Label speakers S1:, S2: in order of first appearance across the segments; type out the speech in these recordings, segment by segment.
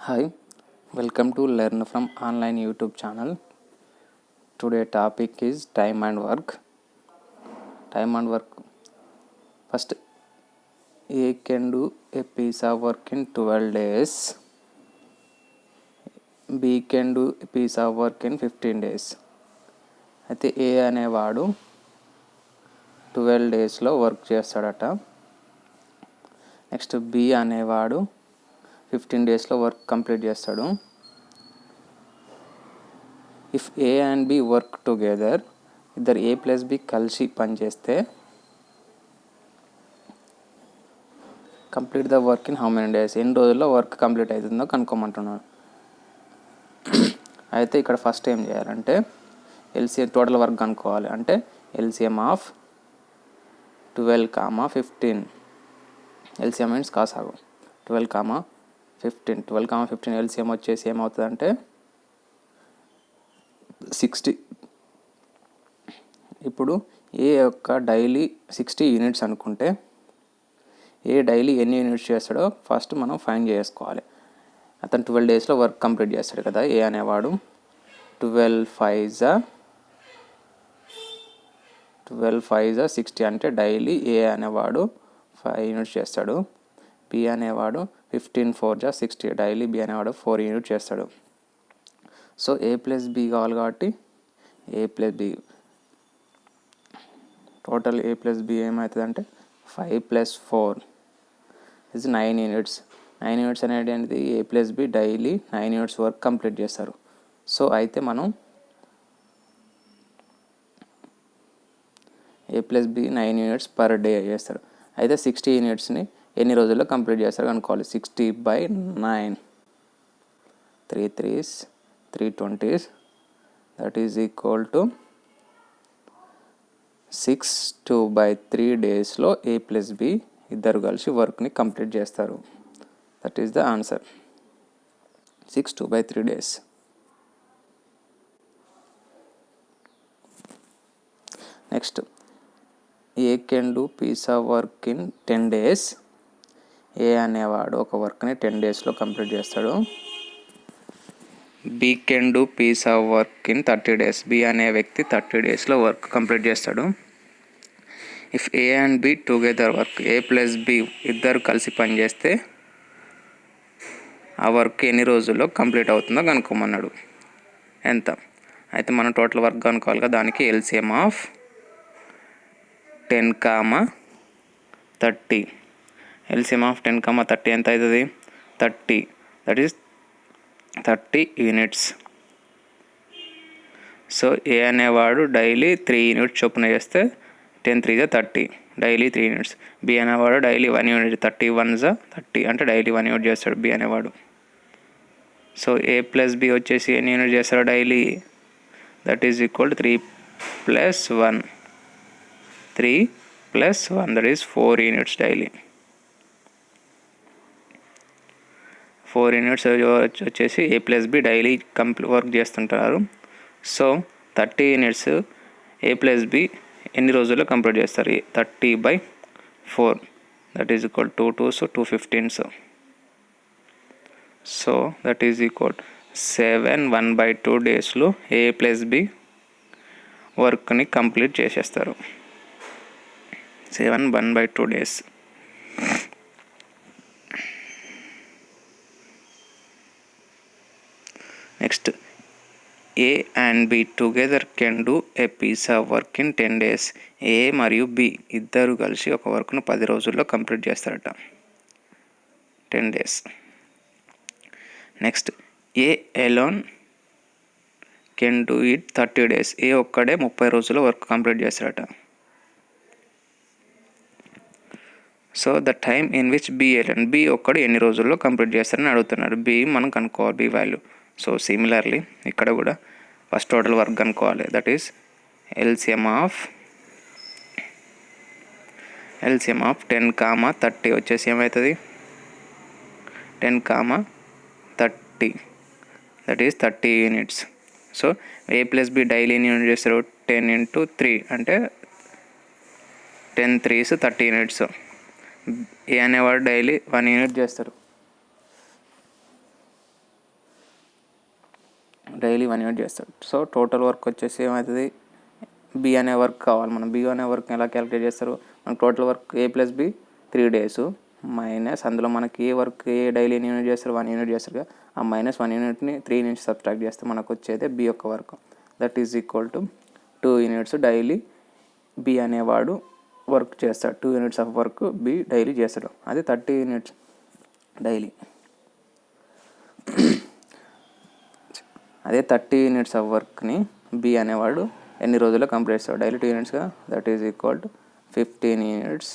S1: Hi, welcome to Learn from Online YouTube channel. Today topic is time and work. Time and work. First, A can do a piece of work in 12 days. B can do a piece of work in 15 days. అయితే ఏ అనేవాడు 12 డేస్లో work చేస్తాడట. Next B అనేవాడు 15 డేస్లో work complete చేస్తాడు. If A and B work together, ఇద్దరు A plus B కలిసి పనిచేస్తే complete the work in how many days, ఎన్ని రోజుల్లో వర్క్ కంప్లీట్ అవుతుందో కనుక్కోమంటున్నాడు. అయితే ఇక్కడ ఫస్ట్ ఏం చేయాలంటే ఎల్సిఎం టోటల్ వర్క్ కనుక్కోవాలి. అంటే ఎల్సిఎం ఆఫ్ 12, 15. ఎల్సిఎం మీన్స్ కాసాగు 12, 15. 12, 15 ఎల్సిఎం వచ్చేసి ఏమవుతుందంటే 60. ఇప్పుడు ఏ యొక్క డైలీ 60 యూనిట్స్ అనుకుంటే ఏ డైలీ ఎన్ని యూనిట్స్ చేస్తాడో ఫస్ట్ మనం ఫైండ్ చేసుకోవాలి. అతను 12 డేస్లో వర్క్ కంప్లీట్ చేస్తాడు కదా ఏ అనేవాడు. 12 5 60 అంటే డైలీ ఏ అనేవాడు 5 యూనిట్స్ చేస్తాడు. బి అనేవాడు 15 4 60 డైలీ బి అనేవాడు 4 యూనిట్స్ చేస్తాడు. సో ఏ ప్లస్ బి కావాలి కాబట్టి ఏ plus B total A plus B ఏమవుతుందంటే 5 + 4 ఇస్ 9 యూనిట్స్. 9 యూనిట్స్ అనేది A plus B daily 9 units work complete చేస్తారు. సో అయితే మనం A plus B 9 units per day చేస్తారు. అయితే 60 యూనిట్స్ని ఎన్ని రోజుల్లో కంప్లీట్ చేస్తారు కనుక్కోవాలి. 60/9, 3 3s 320, that is equal to 6 2/3 డేస్లో ఏ ప్లస్ బి ఇద్దరు కలిసి వర్క్ని కంప్లీట్ చేస్తారు. That is the answer. 6 2/3 days. Next A can do piece of work in 10 days. A అనేవాడు ఒక వర్క్ని 10 daysలో కంప్లీట్ చేస్తాడు. B can do piece of work in 30 days. B అనే వ్యక్తి 30 daysలో వర్క్ కంప్లీట్ చేస్తాడు. If A and B together work, A plus B ఇద్దరు కలిసి పనిచేస్తే ఆ వర్క్ ఎన్ని రోజుల్లో కంప్లీట్ అవుతుందో కనుక్కోమన్నాడు. ఎంత అయితే మనం టోటల్ వర్క్ కనుక్కోవాలి కదా, దానికి ఎల్సిఎం ఆఫ్ 10, 30. ఎల్సిఎం ఆఫ్ 10, 30 ఎంత అవుతుంది? 30. That is 30 units. సో ఏ అనేవాడు డైలీ 3 యూనిట్స్ చొప్పున చేస్తే 10 3 30, డైలీ 3 యూనిట్స్. బి అనేవాడు డైలీ 1 యూనిట్, 30 1 30 అంటే డైలీ 1 యూనిట్ చేస్తాడు బి అనేవాడు. సో ఏ ప్లస్ బి వచ్చేసి ఎన్ని యూనిట్ చేస్తాడు daily? That is equal to 3 + 1, 3 + 1 that is 4 units daily. 4 units వచ్చేసి ఏ ప్లస్ బి డైలీ వర్క్ చేస్తుంటారు. So 30 units A plus B ఎన్ని రోజుల్లో కంప్లీట్ చేస్తారు? 30/4 that is equal 2 2s 2 15s. So that is equal 7 1/2 డేస్లో A plus B వర్క్ని complete చేసేస్తారు. 7 1/2 days. Next A and B together can do a piece of work in 10 days. A మరియు B ఇద్దరు కలిసి ఒక వర్క్ను 10 రోజుల్లో కంప్లీట్ చేస్తారట, 10 days. Next A alone can do it 30 days. A ఒక్కడే 30 రోజుల్లో వర్క్ కంప్లీట్ చేస్తారట. So the time in which B alone, B ఒక్కడు ఎన్ని రోజుల్లో కంప్లీట్ చేస్తారని అడుగుతున్నాడు. బి మనం కనుక్కోవాలి బి వాల్యూ. సో సిమిలర్లీ ఇక్కడ కూడా ఫస్ట్ టోటల్ వర్క్ కనుక్కోవాలి. దట్ ఈస్ ఎల్సిఎం ఆఫ్ 10, 30 వచ్చేసి ఏమవుతుంది? 10, 30 that is 30 units. So A plus B daily ఎన్ని యూనిట్ చేస్తారు? 10 × 3 అంటే 10 3s 30 యూనిట్స్. ఏ అనేవాడు డైలీ 1 యూనిట్ చేస్తారు. 1 యూనిట్ చేస్తాడు. సో టోటల్ వర్క్ వచ్చేసి ఏమవుతుంది, బి అనే వర్క్ కావాలి. మనం బి అనే వర్క్ ఎలా క్యాలిక్యులేట్ చేస్తారు, మనకు total work A plus B 3 days minus అందులో మనకి ఏ వర్క్ ఏ డైలీ ఎన్ని యూనిట్ చేస్తారు, 1 యూనిట్ చేస్తారు కదా, ఆ -1 యూనిట్ని 3 నుంచి సబ్ట్రాక్ట్ చేస్తే మనకు వచ్చేది బి యొక్క work. That is equal to 2 units daily B అనేవాడు వర్క్ చేస్తాడు. 2 units of work B daily చేస్తాడు. అది 30 యూనిట్స్ డైలీ. అదే 30 యూనిట్స్ ఆఫ్ వర్క్ని బి అనేవాడు ఎన్ని రోజుల్లో కంప్లీట్ చేస్తాడు, డైలీ 2 యూనిట్స్గా. That is equal to 15 units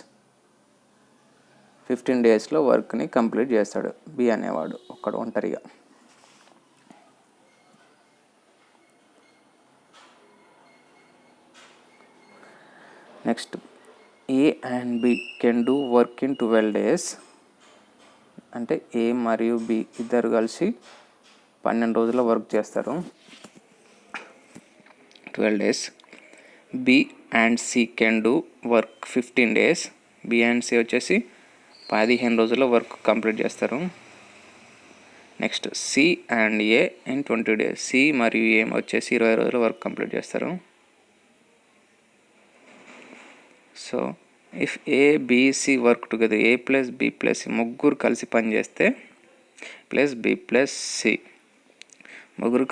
S1: 15 daysలో వర్క్ని కంప్లీట్ చేస్తాడు బి అనేవాడు ఒక్కడు ఒంటరిగా. Next A and B can do work in 12 days. అంటే ఏ మరియు బి ఇద్దరు కలిసి 12 రోజుల్లో వర్క్ చేస్తారు, 12 days. B and C can do work 15 days. B and C వచ్చేసి 15 రోజుల్లో వర్క్ కంప్లీట్ చేస్తారు. Next C and A in 20 days. C మరియు ఏ వచ్చేసి 20 రోజుల్లో వర్క్ కంప్లీట్ చేస్తారు. So if A BC work together, A plus B plus C ముగ్గురు కలిసి పనిచేస్తే ప్లస్ బి ప్లస్ సి ముగ్గురు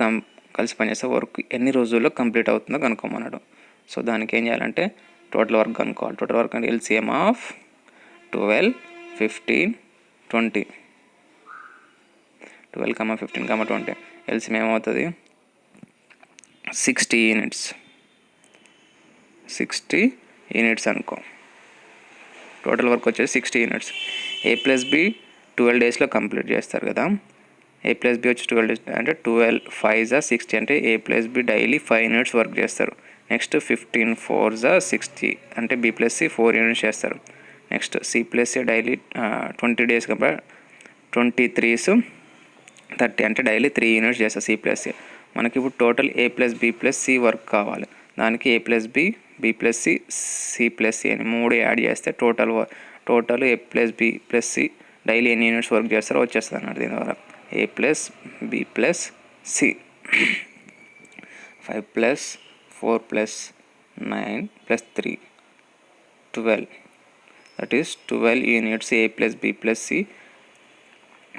S1: కలిసి పనిచేస్తే వర్క్ ఎన్ని రోజుల్లో కంప్లీట్ అవుతుందో కనుక్కోమన్నాడు. సో దానికి ఏం చేయాలంటే టోటల్ వర్క్ కనుక్కోవాలి. టోటల్ వర్క్ అంటే ఎల్సిఎం ఆఫ్ 12, 15, 20. 12, 15, 20 ఎల్సిఎం ఏమవుతుంది, 60 యూనిట్స్. 60 యూనిట్స్ అనుకో. టోటల్ వర్క్ వచ్చేసి 60 units. A plus B 12 daysలో complete చేస్తారు కదా. ఏ ప్లస్ బి వచ్చి 12 days అంటే 12 5 60 అంటే A plus B daily 5 units work చేస్తారు. నెక్స్ట్ 15 4 60 అంటే బి ప్లస్ సి 4 యూనిట్స్ చేస్తారు. Next C plus C daily 20 days కాబట్టి 23 30 అంటే డైలీ 3 యూనిట్స్ చేస్తారు సి ప్లస్ సి. మనకి ఇప్పుడు total A plus B plus C work కావాలి. దానికి A plus B B plus C C plus C అని 3 add చేస్తే total A plus B plus C daily ఎన్ని యూనిట్స్ వర్క్ చేస్తారో వచ్చేస్తుంది అన్నట్టు. దీని ద్వారా A plus B plus C 5 plus 4 plus 9 plus 3 12. That is 12 units A plus B plus C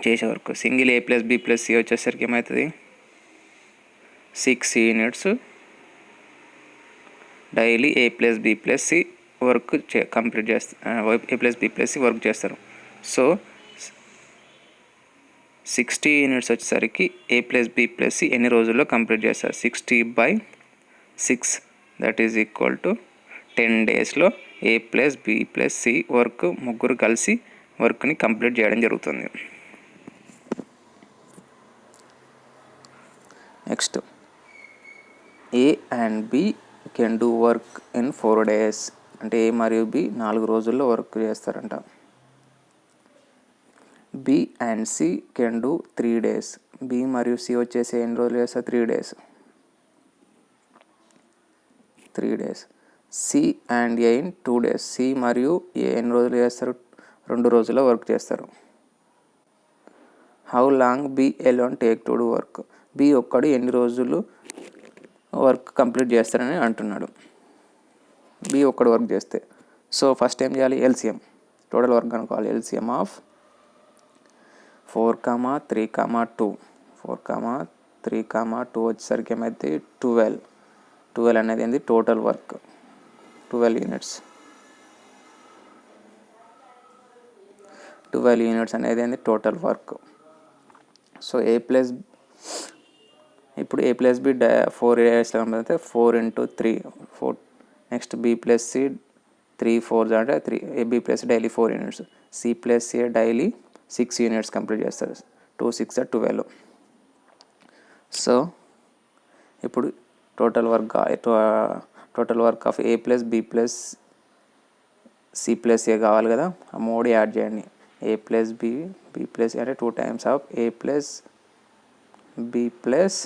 S1: చేసే వరకు. Single A plus B plus C వచ్చేసరికి ఏమవుతుంది, 6 units daily A plus B plus C work complete చేస్తారు. A plus B plus C work చేస్తారు. So 60 units వచ్చేసరికి A plus B plus C ఎన్ని రోజుల్లో complete చేస్తారు, 60/6 దట్ ఈజ్ ఈక్వల్ టు 10 daysలో A plus B plus C work ముగ్గురు కలిసి వర్క్ని కంప్లీట్ చేయడం జరుగుతుంది. Next A and B can do work in 4 days. అంటే ఏ మరియు బి 4 రోజుల్లో వర్క్ చేస్తారంట. B and C can do 3 days. B మరియు సి వచ్చేసి ఎన్ని రోజులు చేస్తారు, 3 days. 3 days. C and A in 2 days. C మరియు ఏ ఎన్ని రోజులు చేస్తారు, 2 రోజుల్లో వర్క్ చేస్తారు. How long B alone take to do work. B ఒక్కడు ఎన్ని రోజులు వర్క్ కంప్లీట్ చేస్తారని అంటున్నాడు, బి ఒక్కడు వర్క్ చేస్తే. సో ఫస్ట్ ఏం చేయాలి, ఎల్సిఎం టోటల్ వర్క్ అనుకోవాలి. ఎల్సిఎం ఆఫ్ 4, 3, 2 4, 3, 2 వచ్చేసరికి ఏమైతే 12 అనేది ఏంది టోటల్ వర్క్, 12 యూనిట్స్. 12 యూనిట్స్ అనేది ఏంది total work. So A plus ఇప్పుడు ఏ ప్లస్ బి 4 daysలో complete 4 × 3 4. Next B plus C 3 4 అంటే 3. A B plus daily 4 units. C plus C daily 6 units complete చేస్తారు. 2 6 12. సో ఇప్పుడు total work of A plus B plus C plus A కావాలి కదా, ఆ 3 add చేయండి. A plus B B plus అంటే 2 times of A plus B plus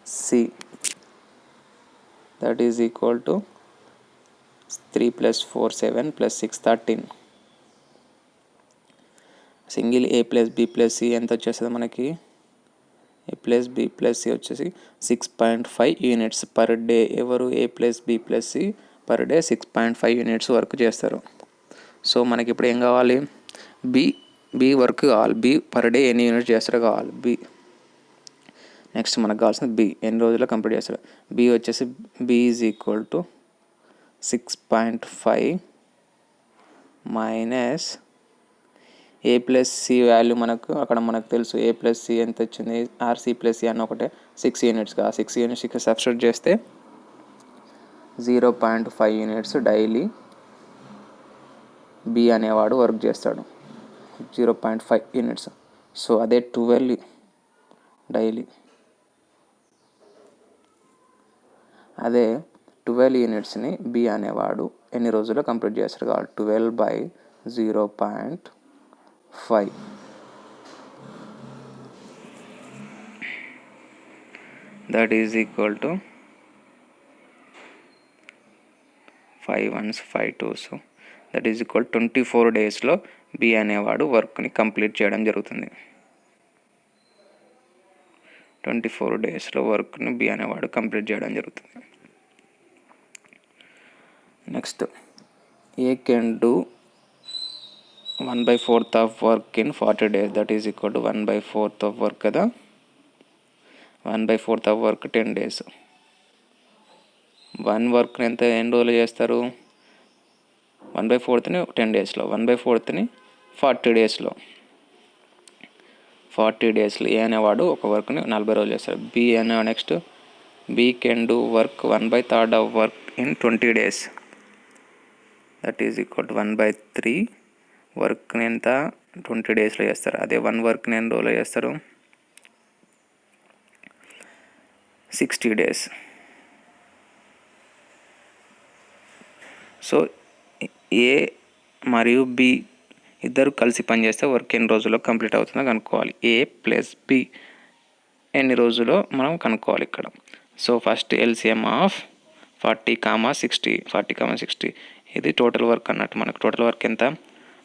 S1: C that is equal to 3 + 4 7 + 6 13. Single A plus B plus C ఎంత వచ్చేస్తుంది మనకి, A plus B plus C వచ్చేసి 6.5 units per day. ఎవరు A plus B plus C per day 6.5 units work చేస్తారు. So మనకి ఇప్పుడు ఏం కావాలి, బి వర్క్ కావాలి. బి పర్ డే ఎన్ని యూనిట్స్ చేస్తారో కావాలి బి. నెక్స్ట్ మనకు కావాల్సింది బి ఎన్ని రోజుల్లో కంప్లీట్ చేస్తారు. బి వచ్చేసి B is equal to 6.5 minus A plus C value మనకు తెలుసు. ఏ ప్లస్ సి ఎంత వచ్చింది, ఆర్సి ప్లస్ సి అన్న ఒకటే 6 యూనిట్స్గా. 6 యూనిట్స్ ఇక్కడ సబ్స్టిట్యూట్ చేస్తే 0.5 యూనిట్స్ డైలీ బి అనేవాడు వర్క్ చేస్తాడు. 0.5 యూనిట్స్. సో అదే 12 డైలీ. అదే 12 యూనిట్స్ని బి అనేవాడు ఎన్ని రోజుల్లో కంప్లీట్ చేస్తాడు కావాలి. 12/0.5 that is equal to 5 1s 5 2s that is equal 24 డేస్లో బి అనేవాడు వర్క్ని కంప్లీట్ చేయడం జరుగుతుంది. 24 డేస్లో వర్క్ని బి అనేవాడు కంప్లీట్ చేయడం జరుగుతుంది. Next A can do 1/4 of work in 40 days that is equal to 1/4 of work కదా. 1/4 ఆఫ్ వర్క్ 10 days. వర్క్ని ఎన్ని రోజులు చేస్తారు, 1/4ని 10 daysలో, 1/4ని 40 daysలో. 40 daysలో ఏ అనేవాడు ఒక వర్క్ని 40 రోజులు చేస్తాడు. బి అనే next B can do work 1/3 of work in 20 days that is equal to 1/3 వర్క్ని ఎంత 20 daysలో చేస్తారు. అదే వర్క్ని ఎన్ని రోజులు చేస్తారు, 60 days. సో ఏ మరియు బి ఇద్దరు కలిసి పనిచేస్తే వర్క్ ఎన్ని రోజుల్లో కంప్లీట్ అవుతుందో కనుక్కోవాలి. ఏ ప్లస్ బి ఎన్ని రోజుల్లో మనం కనుక్కోవాలి ఇక్కడ. సో ఫస్ట్ ఎల్సిఎం ఆఫ్ 40, 60 ఇది టోటల్ వర్క్ అన్నట్టు. మనకు టోటల్ వర్క్ ఎంత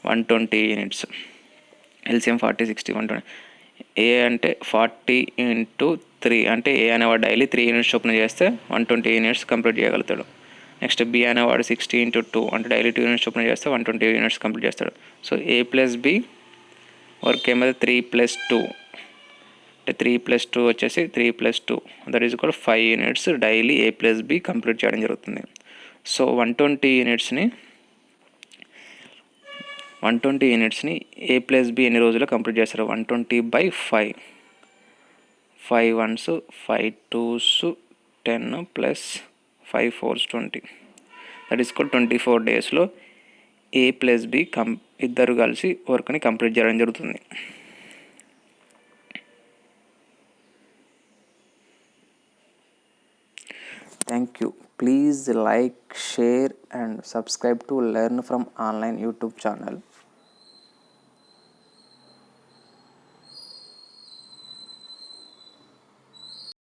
S1: 120 యూనిట్స్. ఎల్సిఎం 40 60 120. ఏ అంటే 40 × 3 అంటే ఏ అనేవాడు డైలీ 3 యూనిట్స్ చొప్పున చేస్తే 120 యూనిట్స్ కంప్లీట్ చేయగలుగుతాడు. నెక్స్ట్ బి అనేవాడు 60 × 2 అంటే డైలీ 2 యూనిట్స్ చొప్పున చేస్తే 120 యూనిట్స్ కంప్లీట్ చేస్తాడు. So A plus B work ఏమైతే 3+2 అంటే 3+2 వచ్చేసి 3+2 that is equal 5 units daily A plus B complete చేయడం జరుగుతుంది. సో 120 యూనిట్స్ని ఏ ప్లస్ బి ఎన్ని రోజుల్లో కంప్లీట్ చేస్తారు, 120/5. 5 1s 5 2s 10 + 5 4s 20 that is equal 24 డేస్లో ఏ ప్లస్ బి ఇద్దరు కలిసి వర్క్ని కంప్లీట్ చేయడం జరుగుతుంది. Thank you. Please like, share and subscribe to Learn from Online YouTube channel.